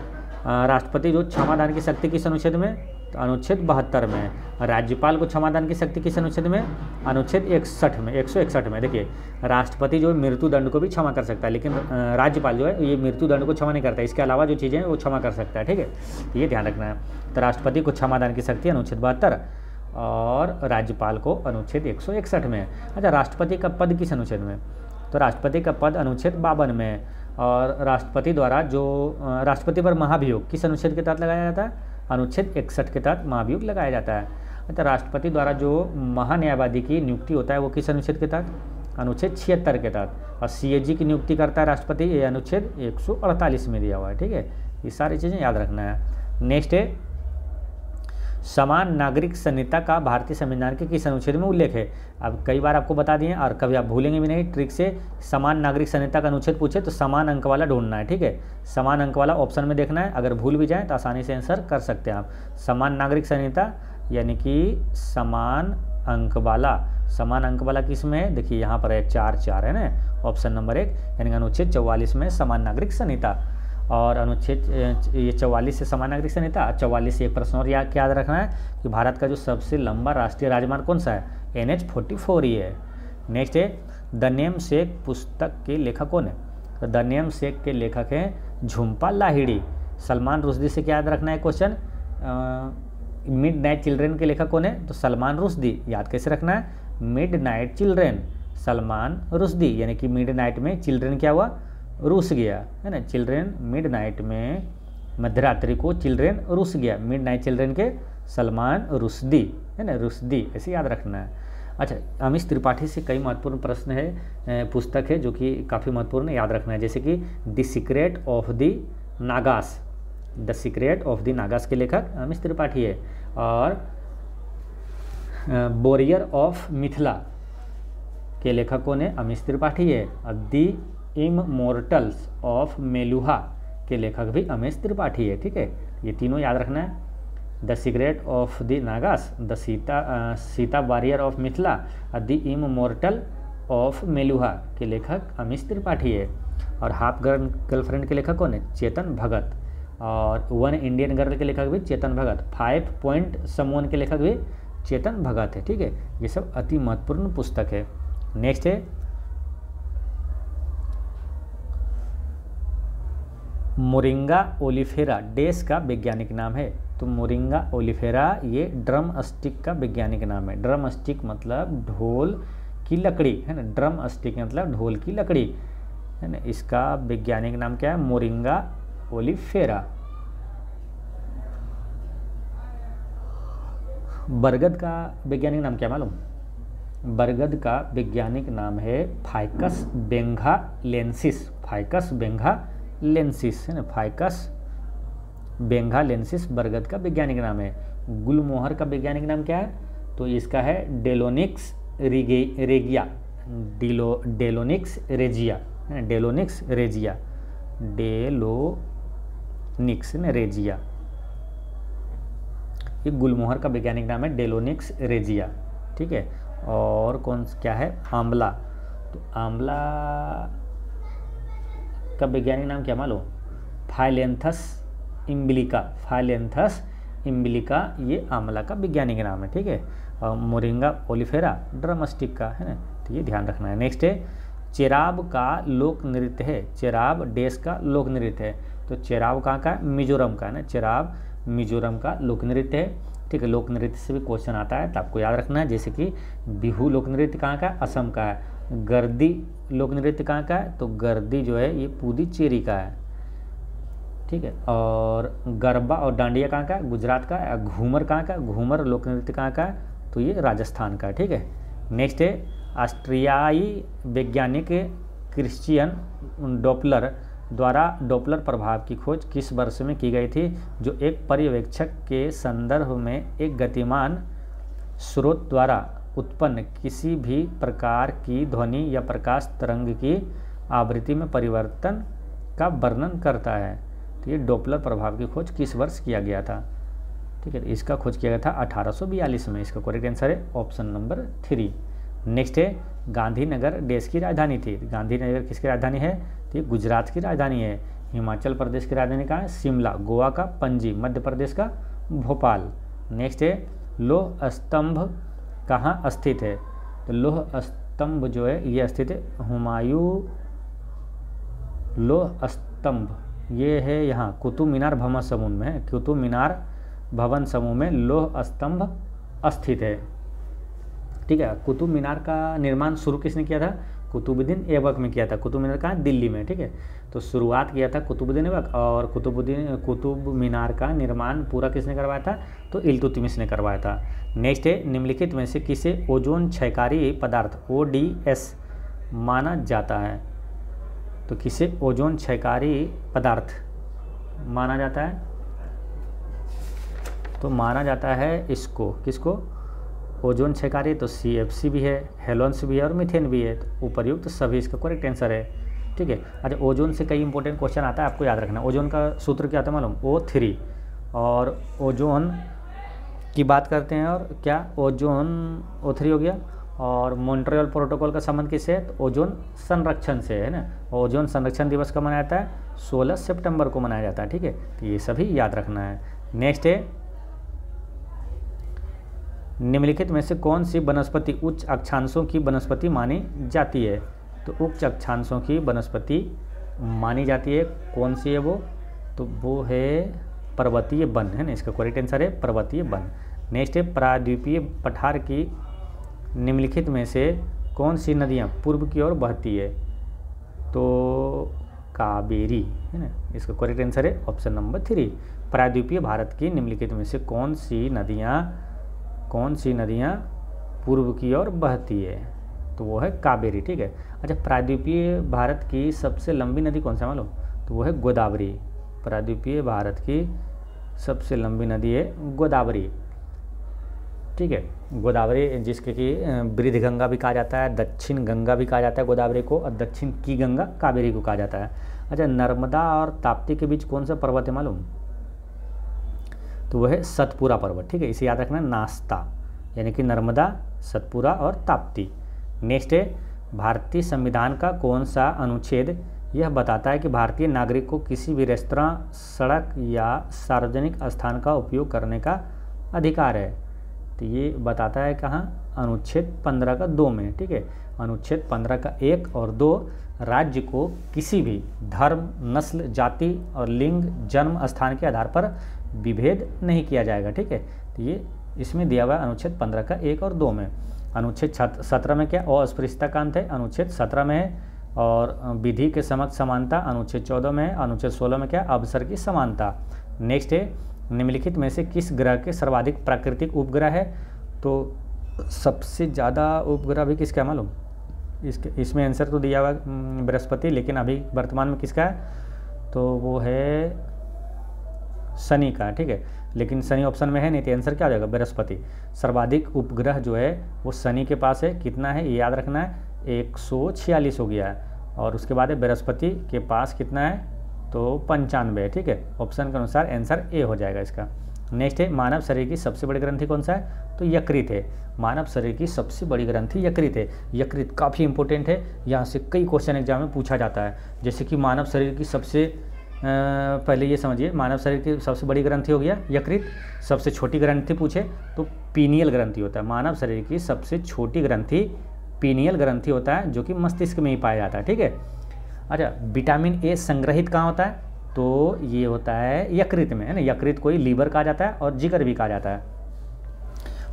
राष्ट्रपति जो क्षमादान की शक्ति किस अनुच्छेद में? तो अनुच्छेद 72 में। राज्यपाल को क्षमादान की शक्ति किस अनुच्छेद में? अनुच्छेद 61 में, 161 में। देखिए राष्ट्रपति जो है मृत्यु दंड को भी क्षमा कर सकता है, लेकिन राज्यपाल जो है ये मृत्यु दंड को क्षमा नहीं करता है। इसके अलावा जो चीज़ें हैं वो क्षमा कर सकता है, ठीक है। ये ध्यान रखना है। तो राष्ट्रपति को क्षमादान की शक्ति अनुच्छेद 72 और राज्यपाल को अनुच्छेद 161 में। अच्छा, राष्ट्रपति का पद किस अनुच्छेद में? तो राष्ट्रपति का पद अनुच्छेद 52 में। और राष्ट्रपति द्वारा जो राष्ट्रपति पर महाभियोग किस अनुच्छेद के तहत लगाया जाता है? अनुच्छेद 61 के तहत महाभियोग लगाया जाता है। अच्छा, राष्ट्रपति द्वारा जो महान्यायवादी की नियुक्ति होता है वो किस अनुच्छेद के तहत? अनुच्छेद 76 के तहत। और सीएजी की नियुक्ति करता है राष्ट्रपति, ये अनुच्छेद 148 में दिया हुआ है, ठीक है। ये सारी चीज़ें याद रखना है। नेक्स्ट है, समान नागरिक संहिता का भारतीय संविधान के किस अनुच्छेद में उल्लेख है? अब कई बार आपको बता दिए और कभी आप भूलेंगे भी नहीं ट्रिक से। समान नागरिक संहिता का अनुच्छेद पूछे तो समान अंक वाला ढूंढना है, ठीक है। समान अंक वाला ऑप्शन में देखना है, अगर भूल भी जाए तो आसानी से आंसर कर सकते हैं आप। समान नागरिक संहिता यानी कि समान अंक वाला, समान अंक वाला किस में है? देखिए यहाँ पर है 4 है ना, ऑप्शन नंबर 1, यानी अनुच्छेद 44 में समान नागरिक संहिता। और अनुच्छेद ये 44 से समान नागरिक संहिता। 44 से एक प्रश्न और याद रखना है कि भारत का जो सबसे लंबा राष्ट्रीय राजमार्ग कौन सा है? NH-44 ही है। नेक्स्ट है, द नेम शेख पुस्तक के लेखक कौन है? तो द नेम शेख के लेखक हैं झुम्पा लाहिड़ी, सलमान रुश्दी से क्या याद रखना है क्वेश्चन, मिड नाइट चिल्ड्रेन के लेखक कौन है, तो सलमान रुश्दी। याद कैसे रखना है, mid night children Salman Rushdie, यानी कि मिड नाइट में चिल्ड्रेन क्या हुआ, रूस गया, है ना। चिल्ड्रेन मिड नाइट में, मध्यरात्रि को चिल्ड्रेन रूस गया, मिड नाइट चिल्ड्रेन के सलमान रुश्दी, है ना, रुश्दी, ऐसे याद रखना है। अच्छा, अमीश त्रिपाठी से कई महत्वपूर्ण प्रश्न है, पुस्तक है जो कि काफ़ी महत्वपूर्ण याद रखना है, जैसे कि the secret of the Nagas, the secret of the Nagas के लेखक अमीश त्रिपाठी है, और वॉरियर ऑफ मिथिला के लेखक कौन है, अमीश त्रिपाठी है, और द इममॉर्टल्स ऑफ मेलुहा के लेखक भी अमीश त्रिपाठी है। ठीक है, ये तीनों याद रखना है, the secret of the Nagas, the Sita warrior of Mithila, और द इममॉर्टल ऑफ मेलुहा के लेखक अमीश त्रिपाठी है, और हाफ गर्लफ्रेंड के लेखक कौन है, चेतन भगत, और वन इंडियन गर्ल के लेखक भी चेतन भगत, 5 पॉइंट समवन के लेखक भी चेतन भगत है। ठीक है, ये सब अति महत्वपूर्ण पुस्तक है। नेक्स्ट है मोरिंगा ओलिफेरा डेस का वैज्ञानिक नाम है, तो मोरिंगा ओलिफेरा ये ड्रम स्टिक का वैज्ञानिक नाम है। ड्रम स्टिक मतलब ढोल की लकड़ी, है ना, ड्रम स्टिक मतलब ढोल की लकड़ी, है ना। इसका वैज्ञानिक नाम क्या है, मोरिंगा ओलिफेरा। बरगद का वैज्ञानिक नाम क्या मालूम, बरगद का वैज्ञानिक नाम है फाइकस बेंगालेंसिस, फाइकस बेंगालेंसिस, है ना, फाइकस बेंगालेंसिस बरगद का वैज्ञानिक नाम है। गुलमोहर का वैज्ञानिक नाम क्या है, तो इसका है डेलोनिक्स रेगिया, डेलोनिक्स रेजिया, है ना, डेलोनिक्स रेजिया, डेलोनिक्स ने रेजिया, ये गुलमोहर का वैज्ञानिक नाम है डेलोनिक्स रेजिया। ठीक है, और कौन क्या है, आंवला, तो आंवला का वैज्ञानिक नाम क्या मालूम, फाइलेंथस इम्बिलिका, फाइलेंथस इम्बिलिका ये आंवला का वैज्ञानिक नाम है। ठीक है, और मोरिंगा ओलिफेरा ड्रमस्टिक का, है ना, तो ये ध्यान रखना है। नेक्स्ट है चेराब का लोक नृत्य है, चेराब देश का लोक नृत्य है, तो चेराब कहाँ का है, मिजोरम का, है ना, चेराब मिजोरम का लोक नृत्य है। ठीक है, लोक नृत्य से भी क्वेश्चन आता है तो आपको याद रखना है, जैसे कि बिहू लोक नृत्य कहाँ का है, असम का है। गर्दी लोक नृत्य कहाँ का है, तो गर्दी जो है ये पुदुचेरी का है। ठीक है, और गरबा और डांडिया कहाँ का है, गुजरात का है। घूमर कहाँ का, घूमर लोक नृत्य कहाँ का है, तो ये राजस्थान का है। ठीक है, नेक्स्ट है ऑस्ट्रियाई वैज्ञानिक क्रिश्चियन डॉपलर द्वारा डॉपलर प्रभाव की खोज किस वर्ष में की गई थी, जो एक पर्यवेक्षक के संदर्भ में एक गतिमान स्रोत द्वारा उत्पन्न किसी भी प्रकार की ध्वनि या प्रकाश तरंग की आवृत्ति में परिवर्तन का वर्णन करता है। तो ये डॉपलर प्रभाव की खोज किस वर्ष किया गया था। ठीक है, इसका खोज किया गया था 1842 में। इसका करेक्ट आंसर है ऑप्शन नंबर 3। नेक्स्ट है गांधीनगर देश की राजधानी थी, गांधीनगर किसकी राजधानी है, तो ये गुजरात की राजधानी है। हिमाचल प्रदेश की राजधानी कहाँ है, शिमला। गोवा का पणजी, मध्य प्रदेश का भोपाल। नेक्स्ट है लौह स्तंभ कहाँ स्थित है, तो लौह स्तंभ जो है ये स्थित है हुमायूं लौह स्तंभ, ये है यहाँ कुतुब मीनार भवन समूह में है, कुतुब मीनार भवन समूह में लौह स्तंभ स्थित है। ठीक है, कुतुब मीनार का निर्माण शुरू किसने किया था, कुतुबुद्दीन ऐबक में किया था। कुतुब मीनार कहाँ, दिल्ली में। ठीक है, तो शुरुआत किया था कुतुबुद्दीन ऐबक, और कुतुब मीनार का निर्माण पूरा किसने करवाया था, तो इल्तुतमिश ने करवाया था। नेक्स्ट है निम्नलिखित में से किसे ओजोन क्षयकारी पदार्थ ODS माना जाता है, तो किसे ओजोन क्षयकारी पदार्थ माना जाता है, तो माना जाता है इसको, किसको, ओजोन क्षयकारी। तो CFC भी है, हेलोन्स भी है और मीथेन भी है, तो उपर्युक्त सभी इसका करेक्ट आंसर है। ठीक है, अच्छा ओजोन से कई इंपॉर्टेंट क्वेश्चन आता है, आपको याद रखना। ओजोन का सूत्र क्या आता है मालूम, O3, और ओजोन की बात करते हैं, और क्या ओजोन O3 हो गया। और मॉन्ट्रियल प्रोटोकॉल का संबंध किससे है, तो ओजोन संरक्षण से है ना। ओजोन संरक्षण दिवस कब मनाया जाता है, 16 सितंबर को मनाया जाता है। ठीक है, तो ये सभी याद रखना है। नेक्स्ट है निम्नलिखित में से कौन सी वनस्पति उच्च अक्षांशों की वनस्पति मानी जाती है, तो उच्च अक्षांशों की वनस्पति मानी जाती है, कौन सी है वो, तो वो है पर्वतीय वन, है ना, इसका करेक्ट आंसर है पर्वतीय वन। नेक्स्ट है प्रायद्वीपीय पठार की निम्नलिखित में से कौन सी नदियाँ पूर्व की ओर बहती है? तो कावेरी, है ना, इसका करेक्ट आंसर है ऑप्शन नंबर 3। प्रायद्वीपीय भारत की निम्नलिखित में से कौन सी नदियाँ पूर्व की ओर बहती है? तो वो है कावेरी, ठीक है। अच्छा, प्रायद्वीपीय भारत की सबसे लंबी नदी कौन सा मालूम? तो वो है गोदावरी। प्रायद्वीपीय भारत की सबसे लंबी नदी है गोदावरी, ठीक है। गोदावरी जिसके कि वृद्ध गंगा भी कहा जाता है, दक्षिण गंगा भी कहा जाता है गोदावरी को, और दक्षिण की गंगा कावेरी को कहा जाता है। अच्छा, नर्मदा और ताप्ती के बीच कौन सा पर्वत है मालूम? तो वह है सतपुरा पर्वत, ठीक है, इसे याद रखना, नाश्ता, यानी कि नर्मदा, सतपुरा और ताप्ती। नेक्स्ट है भारतीय संविधान का कौन सा अनुच्छेद यह बताता है कि भारतीय नागरिक को किसी भी रेस्तरां, सड़क या सार्वजनिक स्थान का उपयोग करने का अधिकार है? तो ये बताता है कहाँ? अनुच्छेद 15 का 2 में, ठीक है। अनुच्छेद 15 का 1 और 2 राज्य को किसी भी धर्म, नस्ल, जाति और लिंग, जन्म स्थान के आधार पर विभेद नहीं किया जाएगा, ठीक है। तो ये इसमें दिया हुआ है अनुच्छेद 15 का 1 और 2 में। अनुच्छेद 17 में क्या अस्पृश्यता का अंत है? अनुच्छेद 17 में है। और विधि के समक्ष समानता अनुच्छेद 14 में है। अनुच्छेद 16 में क्या? अवसर की समानता। नेक्स्ट है निम्नलिखित में से किस ग्रह के सर्वाधिक प्राकृतिक उपग्रह है? तो सबसे ज़्यादा उपग्रह भी किसका है मालूम? इसमें आंसर तो दिया हुआ बृहस्पति, लेकिन अभी वर्तमान में किसका है? तो वो है शनि का, ठीक है। लेकिन शनि ऑप्शन में है नहीं, तो आंसर क्या हो जाएगा? बृहस्पति। सर्वाधिक उपग्रह जो है वो शनि के पास है। कितना है ये याद रखना है, 146 हो गया है। और उसके बाद है बृहस्पति के पास कितना है? तो 95 है, ठीक है। ऑप्शन के अनुसार आंसर ए हो जाएगा इसका। नेक्स्ट है मानव शरीर की सबसे बड़ी ग्रंथि कौन सा है? तो यकृत है। मानव शरीर की सबसे बड़ी ग्रंथि यकृत है। यकृत काफ़ी इंपॉर्टेंट है, यहाँ से कई क्वेश्चन एग्जाम में पूछा जाता है। जैसे कि मानव शरीर की सबसे पहले ये समझिए, मानव शरीर की सबसे बड़ी ग्रंथि हो गया यकृत। सबसे छोटी ग्रंथि पूछे तो पीनियल ग्रंथि होता है। मानव शरीर की सबसे छोटी ग्रंथि पीनियल ग्रंथि होता है, जो कि मस्तिष्क में ही पाया जाता है, ठीक है। अच्छा, विटामिन ए संग्रहित कहाँ होता है? तो ये होता है यकृत में, है ना। यकृत को ही लीवर कहा जाता है और जिगर भी कहा जाता है।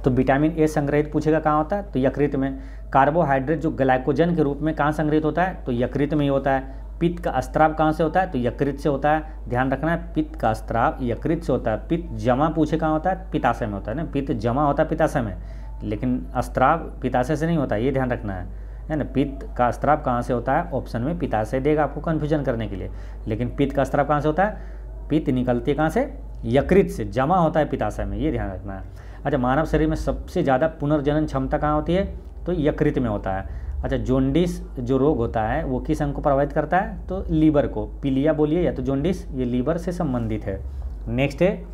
तो विटामिन ए संग्रहित पूछेगा कहाँ होता है? तो यकृत में। कार्बोहाइड्रेट जो ग्लाइकोजन के रूप में कहाँ संग्रहित होता है? तो यकृत में ही होता है। पित्त का स्त्राव कहाँ से होता है? तो यकृत से होता है। ध्यान रखना है, पित्त का स्त्राव यकृत से होता है। पित्त जमा पूछे कहाँ होता है? पित्ताशय में होता है ना। पित्त जमा होता है पित्ताशय में, लेकिन स्त्राव पित्ताशय से नहीं होता, ये ध्यान रखना है ना। पित्त का स्त्राव कहाँ से होता है? ऑप्शन में पित्ताशय देगा आपको कन्फ्यूजन करने के लिए। लेकिन पित्त का स्त्राव कहाँ से होता है? पित्त निकलती है कहाँ से? यकृत से। जमा होता है पित्ताशय में, ये ध्यान रखना है। अच्छा, मानव शरीर में सबसे ज़्यादा पुनर्जनन क्षमता कहाँ होती है? तो यकृत में होता है। अच्छा, जोंडिस जो रोग होता है वो किस अंग को प्रभावित करता है? तो लीवर को। पीलिया बोलिए या तो जोंडिस, ये लीवर से संबंधित है। नेक्स्ट है,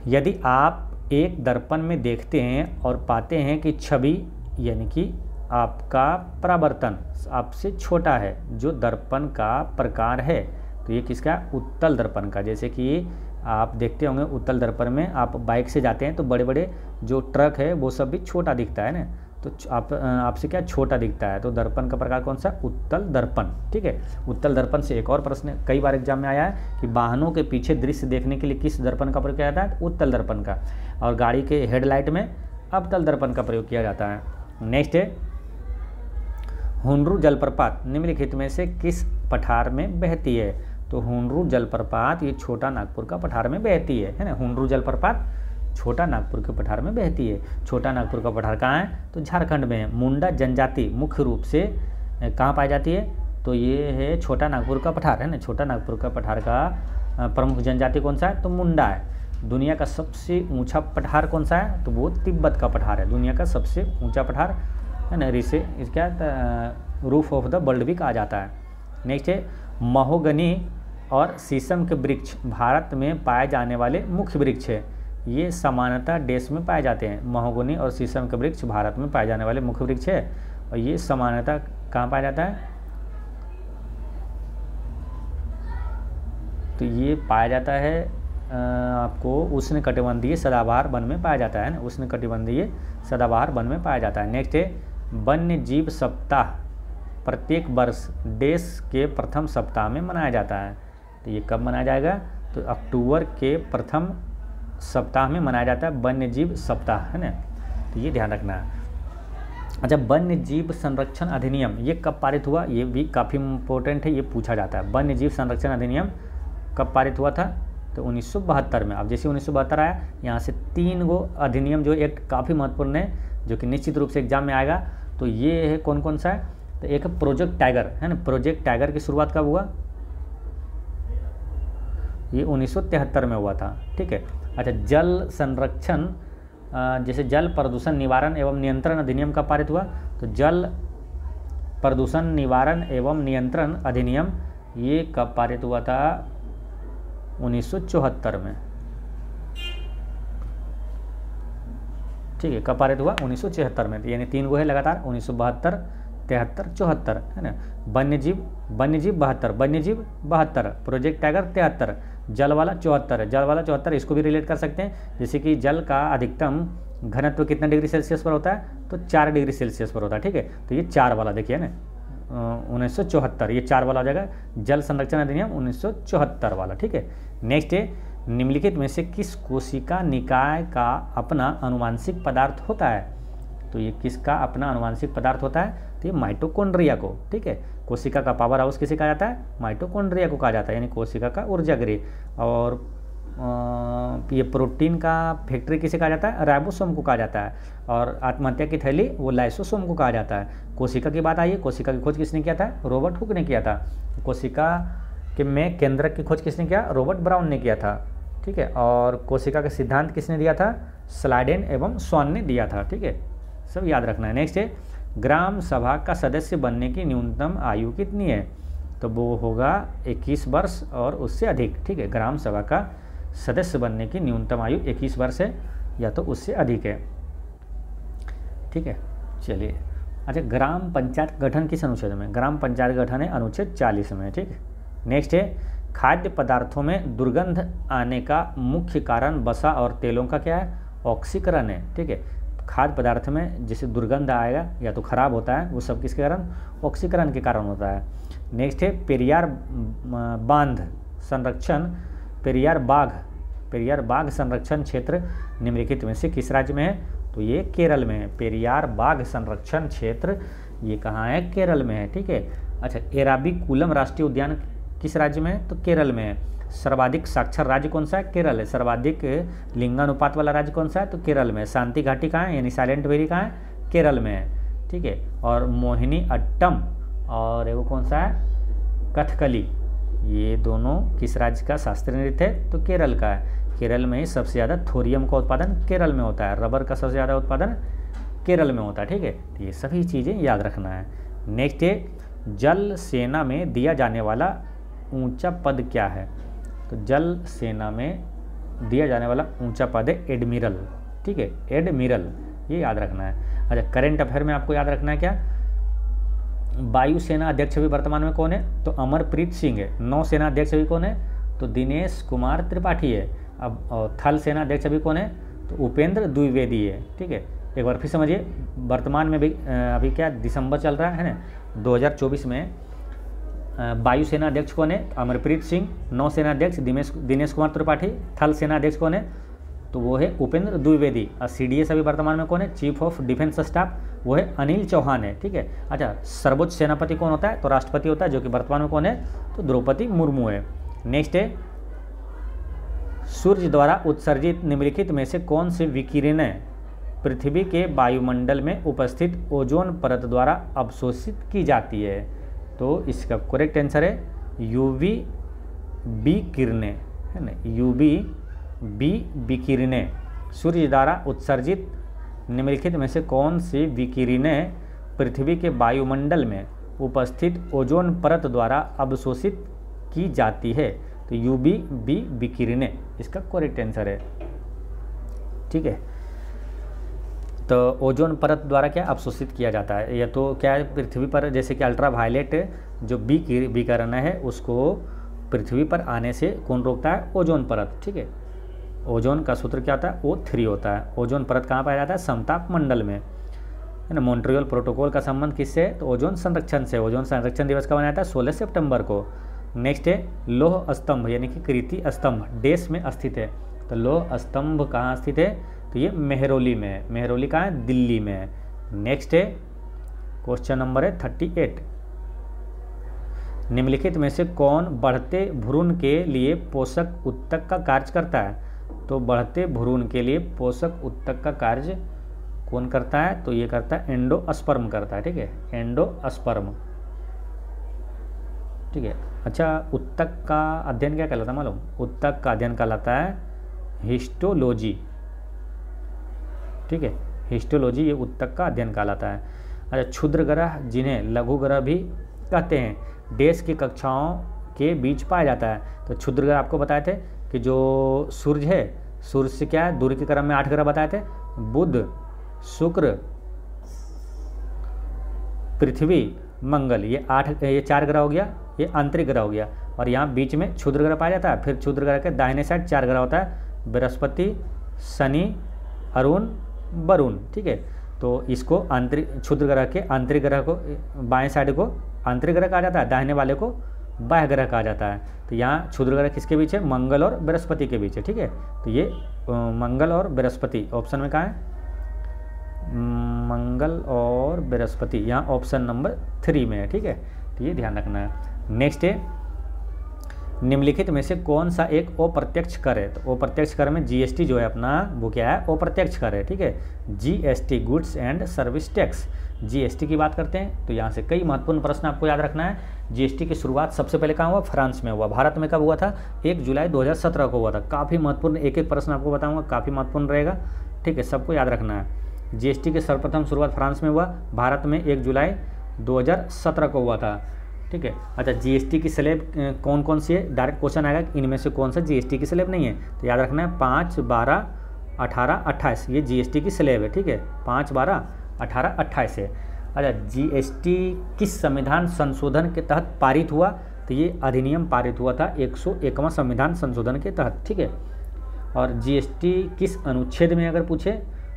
यदि आप एक दर्पण में देखते हैं और पाते हैं कि छवि यानी कि आपका परावर्तन आपसे छोटा है, जो दर्पण का प्रकार है, तो ये किसका? उत्तल दर्पण का। जैसे कि आप देखते होंगे उत्तल दर्पण में, आप बाइक से जाते हैं तो बड़े बड़े जो ट्रक है वो सब भी छोटा दिखता है ना, तो आपसे क्या छोटा दिखता है। तो दर्पण का प्रकार कौन सा? उत्तल दर्पण, ठीक है। उत्तल दर्पण से एक और प्रश्न कई बार एग्जाम में आया है कि वाहनों के पीछे दृश्य देखने के लिए किस दर्पण का प्रयोग किया जाता है? उत्तल दर्पण का। और गाड़ी के हेडलाइट में अवतल दर्पण का प्रयोग किया जाता है। नेक्स्ट है, हुनरू जलप्रपात निम्नलिखित में से किस पठार में बहती है? तो हुनरू जलप्रपात ये छोटा नागपुर का पठार में बहती है ना। हुनरू जलप्रपात छोटा नागपुर के पठार में बहती है। छोटा नागपुर का पठार कहाँ है? तो झारखंड में है। मुंडा जनजाति मुख्य रूप से कहाँ पाई जाती है? तो ये है छोटा नागपुर का पठार, है ना। छोटा नागपुर का पठार का प्रमुख जनजाति कौन सा है? तो मुंडा है। दुनिया का सबसे ऊंचा पठार कौन सा है? तो वो तिब्बत का पठार है। दुनिया का सबसे ऊंचा पठार, है ना। इसे क्या रूफ ऑफ द वर्ल्ड भी कहा जाता है। नेक्स्ट है, महोगनी और शीशम के वृक्ष भारत में पाए जाने वाले मुख्य वृक्ष है। ये सामान्यतः देश में पाए जाते हैं। महोगनी और शीशम के वृक्ष भारत में पाए जाने वाले मुख्य वृक्ष है, और ये सामान्यतः कहाँ पाया जाता है? तो ये पाया जाता है आपको उष्णकटिबंधीय सदाबहार वन में पाया जाता है ना। उष्णकटिबंधीय सदाबहार वन में पाया जाता है। नेक्स्ट है, वन्य जीव सप्ताह प्रत्येक वर्ष देश के प्रथम सप्ताह में मनाया जाता है। तो ये कब मनाया जाएगा? तो अक्टूबर के प्रथम सप्ताह में मनाया जाता है वन्य जीव सप्ताह, है ना। तो ये ध्यान रखना है। अच्छा, वन्य जीव संरक्षण अधिनियम ये कब पारित हुआ? ये भी काफ़ी इम्पोर्टेंट है, ये पूछा जाता है। वन्य जीव संरक्षण अधिनियम कब पारित हुआ था? तो 1972 में। अब जैसे 1972 आया, यहाँ से 3 गो अधिनियम जो एक्ट काफ़ी महत्वपूर्ण है, जो कि निश्चित रूप से एग्जाम में आएगा। तो ये है कौन कौन सा है? तो एक है प्रोजेक्ट टाइगर, है ना। प्रोजेक्ट टाइगर की शुरुआत कब हुआ? ये 1973 में हुआ था, ठीक है। अच्छा, जल संरक्षण जैसे जल प्रदूषण निवारण एवं नियंत्रण अधिनियम कब पारित हुआ? तो जल प्रदूषण निवारण एवं नियंत्रण अधिनियम ये कब पारित हुआ था? 1974 में, ठीक है। कब पारित हुआ? 1974 में। यानी 3 गो है लगातार, 1972, 73, 74, है ना। वन्यजीव 72, वन्यजीव 72, प्रोजेक्ट टाइगर 73, जल वाला 74 है। जल वाला 74 इसको भी रिलेट कर सकते हैं, जैसे कि जल का अधिकतम घनत्व कितना डिग्री सेल्सियस पर होता है? तो 4 डिग्री सेल्सियस पर होता है, ठीक है। तो ये 4 वाला देखिए ना, 1974, ये 4 वाला हो जाएगा। जल संरक्षण अधिनियम 1974 वाला, ठीक है। नेक्स्ट है, निम्नलिखित में से किस कोशिका निकाय का अपना अनुवांशिक पदार्थ होता है? तो ये किसका अपना अनुवांशिक पदार्थ होता है? तो ये माइटोकॉन्ड्रिया को, ठीक है। कोशिका का पावर हाउस किसे कहा जाता है? माइटोकॉन्ड्रिया को कहा जाता है, यानी कोशिका का ऊर्जा गृह। और ये प्रोटीन का फैक्ट्री किसे कहा जाता है? राइबोसोम को कहा जाता है। और आत्महत्या की थैली वो लाइसोसोम को कहा जाता है। कोशिका की बात आई है, कोशिका की खोज किसने किया था? रॉबर्ट हुक ने किया था। कोशिका के में केंद्रक की खोज किसने किया? रॉबर्ट ब्राउन ने किया था, ठीक है। और कोशिका का सिद्धांत किसने दिया था? स्लाइडेन एवं स्वान ने दिया था, ठीक है। सब याद रखना है। नेक्स्ट है, ग्राम सभा का सदस्य बनने की न्यूनतम आयु कितनी है? तो वो होगा 21 वर्ष और उससे अधिक, ठीक है। ग्राम सभा का सदस्य बनने की न्यूनतम आयु 21 वर्ष है या तो उससे अधिक है, ठीक है। चलिए, अच्छा, ग्राम पंचायत गठन किस अनुच्छेद में? ग्राम पंचायत गठन है अनुच्छेद 40 में, ठीक है। नेक्स्ट है, खाद्य पदार्थों में दुर्गंध आने का मुख्य कारण वसा और तेलों का क्या है? ऑक्सीकरण है, ठीक है। खाद्य पदार्थ में जैसे दुर्गंध आएगा या तो खराब होता है, वो सब किसके कारण? ऑक्सीकरण के कारण होता है। नेक्स्ट है, पेरियार बांध संरक्षण, पेरियार बाघ संरक्षण क्षेत्र निम्नलिखित में से किस राज्य में है? तो ये केरल में है। पेरियार बाघ संरक्षण क्षेत्र ये कहाँ है? केरल में है, ठीक है। अच्छा, एराविकुलम राष्ट्रीय उद्यान किस राज्य में है? तो केरल में है। सर्वाधिक साक्षर राज्य कौन सा है? केरल है। सर्वाधिक लिंगानुपात वाला राज्य कौन सा है? तो केरल में। शांति घाटी कहाँ है, यानी साइलेंट वैली कहाँ है? केरल में है, ठीक है। और मोहिनी अट्टम और वो कौन सा है? कथकली, ये दोनों किस राज्य का शास्त्रीय नृत्य है? तो केरल का है। केरल में ही सबसे ज़्यादा थोरियम का उत्पादन केरल में होता है, रबर का सबसे ज़्यादा उत्पादन केरल में होता है, ठीक है। तो ये सभी चीज़ें याद रखना है। नेक्स्ट है, जल सेना में दिया जाने वाला ऊंचा पद क्या है? तो जल सेना में दिया जाने वाला ऊंचा पद है एडमिरल, ठीक है। एडमिरल ये याद रखना है। अच्छा, करेंट अफेयर में आपको याद रखना है क्या? वायुसेना अध्यक्ष भी वर्तमान में कौन है? तो अमरप्रीत सिंह है। नौसेना अध्यक्ष भी कौन है? तो दिनेश कुमार त्रिपाठी है। अब थल सेना अध्यक्ष अभी कौन है? तो उपेंद्र द्विवेदी है, ठीक है। एक बार फिर समझिए, वर्तमान में भी अभी क्या दिसंबर चल रहा है ना, 2024 में वायुसेना अध्यक्ष कौन है? अमरप्रीत सिंह। नौसेना अध्यक्ष दिनेश कुमार त्रिपाठी। थल सेना अध्यक्ष कौन है? तो वो है उपेंद्र द्विवेदी। और CDS अभी वर्तमान में कौन है? चीफ ऑफ डिफेंस स्टाफ, वो है अनिल चौहान है, ठीक है। अच्छा, सर्वोच्च सेनापति कौन होता है? तो राष्ट्रपति होता है, जो कि वर्तमान में कौन है? तो द्रौपदी मुर्मू है। नेक्स्ट है, सूर्य द्वारा उत्सर्जित निम्नलिखित में से कौन सी विकिरणें पृथ्वी के वायुमंडल में उपस्थित ओजोन परत द्वारा अवशोषित की जाती है? तो इसका करेक्ट आंसर है UVB किरणें, है ना। UVB विकिरणें। सूर्य द्वारा उत्सर्जित निम्नलिखित में से कौन सी विकिरणें पृथ्वी के वायुमंडल में उपस्थित ओजोन परत द्वारा अवशोषित की जाती है? तो UVB विकिरणें इसका करेक्ट आंसर है, ठीक है। तो ओजोन परत द्वारा क्या अवशोषित किया जाता है? या तो क्या है, पृथ्वी पर जैसे कि अल्ट्रा वायलेट जो विकिरण है उसको पृथ्वी पर आने से कौन रोकता है? ओजोन परत, ठीक है। ओजोन का सूत्र क्या होता है? O3 होता है। ओजोन परत कहाँ पाया जाता है? समताप मंडल में, है ना। मॉन्ट्रियल प्रोटोकॉल का संबंध किससे है? तो ओजोन संरक्षण से। ओजोन संरक्षण दिवस कब मनाया जाता है? 16 सितंबर को। नेक्स्ट है लौह स्तंभ यानी कि कीर्ति स्तंभ देश में स्थित है। तो लौह स्तंभ कहाँ स्थित है? तो ये मेहरौली में है। मेहरौली कहाँ है? दिल्ली में है। नेक्स्ट है क्वेश्चन नंबर है 38। निम्नलिखित में से कौन बढ़ते भ्रूण के लिए पोषक उत्तक का कार्य करता है? तो बढ़ते भ्रूण के लिए पोषक उत्तक का कार्य कौन करता है? तो ये करता है एंडोस्पर्म करता है। ठीक है, एंडोस्पर्म। ठीक है। अच्छा, उत्तक का अध्ययन क्या कहलाता है मालूम? उत्तक का अध्ययन कहलाता है हिस्टोलॉजी। ठीक है, हिस्टोलॉजी ये उत्तक का अध्ययन कहलाता है। अच्छा, क्षुद्र ग्रह जिन्हें लघु ग्रह भी कहते हैं देश की कक्षाओं के बीच पाया जाता है। तो क्षुद्र ग्रह आपको बताए थे कि जो सूर्य है, सूर्य से क्या है दूरी के क्रम में 8 ग्रह बताए थे, बुध, शुक्र, पृथ्वी, मंगल, ये 4 ग्रह हो गया, ये आंतरिक ग्रह हो गया। और यहाँ बीच में क्षुद्र ग्रह पाया जाता है। फिर क्षुद्र ग्रह के दाहिने साइड 4 ग्रह होता है, बृहस्पति, शनि, अरुण, वरुण। ठीक है, तो इसको आंतरिक क्षुद्र ग्रह के आंतरिक ग्रह को बाएं साइड को आंतरिक ग्रह कहा जाता है, दाहिने वाले को बाह्य ग्रह कहा जाता है। तो यहाँ क्षुद्र ग्रह किसके बीच है? मंगल और बृहस्पति के बीच है। ठीक है, तो ये मंगल और बृहस्पति ऑप्शन में कहाँ है? मंगल और बृहस्पति यहाँ ऑप्शन नंबर 3 में है। ठीक है, तो ये ध्यान रखना है। नेक्स्ट है निम्नलिखित में से कौन सा एक अप्रत्यक्ष कर है? तो अप्रत्यक्ष कर में जीएसटी जो है अपना वो क्या है? अप्रत्यक्ष कर है। ठीक है, GST goods and service tax, GST की बात करते हैं। तो यहाँ से कई महत्वपूर्ण प्रश्न आपको याद रखना है। जीएसटी की शुरुआत सबसे पहले कहाँ हुआ? फ्रांस में हुआ। भारत में कब हुआ था? 1 जुलाई 2017 को हुआ था। काफ़ी महत्वपूर्ण, एक एक प्रश्न आपको बताऊँगा, काफ़ी महत्वपूर्ण रहेगा। ठीक है, सबको याद रखना है। जीएसटी की सर्वप्रथम शुरुआत फ्रांस में हुआ, भारत में 1 जुलाई 2017 को हुआ था। ठीक है। अच्छा, जीएसटी की स्लैब कौन कौन सी है? डायरेक्ट क्वेश्चन आएगा कि इनमें से कौन सा जीएसटी की स्लैब नहीं है। तो याद रखना है 5, 12, 18, 28 ये जीएसटी की स्लैब है। ठीक है, 5, 12, 18, 28 है। अच्छा, जीएसटी किस संविधान संशोधन के तहत पारित हुआ? तो ये अधिनियम पारित हुआ था 101वां संविधान संशोधन के तहत। ठीक है, और जीएसटी किस अनुच्छेद में अगर पूछे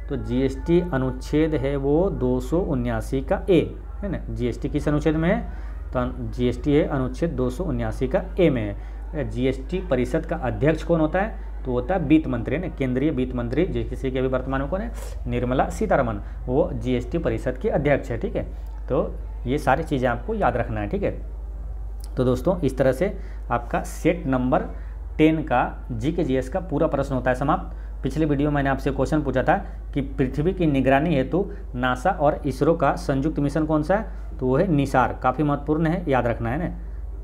तो जीएसटी अनुच्छेद है वो 279 का ए, है ना। जीएसटी किस अनुच्छेद में है? तो जीएसटी है अनुच्छेद 279 का ए में है। जीएसटी परिषद का अध्यक्ष कौन होता है? तो होता है वित्त मंत्री, है ना, केंद्रीय वित्त मंत्री, जैसे कि अभी वर्तमान में कौन है? निर्मला सीतारमण, वो जीएसटी परिषद के अध्यक्ष है। ठीक है, तो ये सारी चीज़ें आपको याद रखना है। ठीक है, तो दोस्तों इस तरह से आपका सेट नंबर 10 का जीके जीएस का पूरा प्रश्न होता है समाप्त। पिछले वीडियो में मैंने आपसे क्वेश्चन पूछा था कि पृथ्वी की निगरानी हेतु नासा और इसरो का संयुक्त मिशन कौन सा है? तो वो है निसार। काफ़ी महत्वपूर्ण है, याद रखना है ना।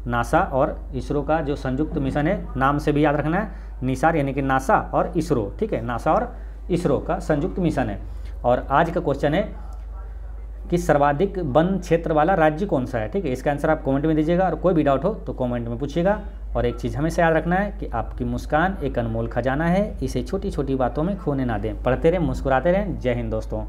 नासा और इसरो का जो संयुक्त मिशन है, नाम से भी याद रखना है, निसार यानी कि नासा और इसरो। ठीक है, नासा और इसरो का संयुक्त मिशन है। और आज का क्वेश्चन है कि सर्वाधिक वन क्षेत्र वाला राज्य कौन सा है? ठीक है, इसका आंसर आप कमेंट में दीजिएगा और कोई भी डाउट हो तो कमेंट में पूछिएगा। और एक चीज़ हमेशा याद रखना है कि आपकी मुस्कान एक अनमोल खजाना है, इसे छोटी छोटी बातों में खोने ना दें। पढ़ते रहें, मुस्कुराते रहें। जय हिंद दोस्तों।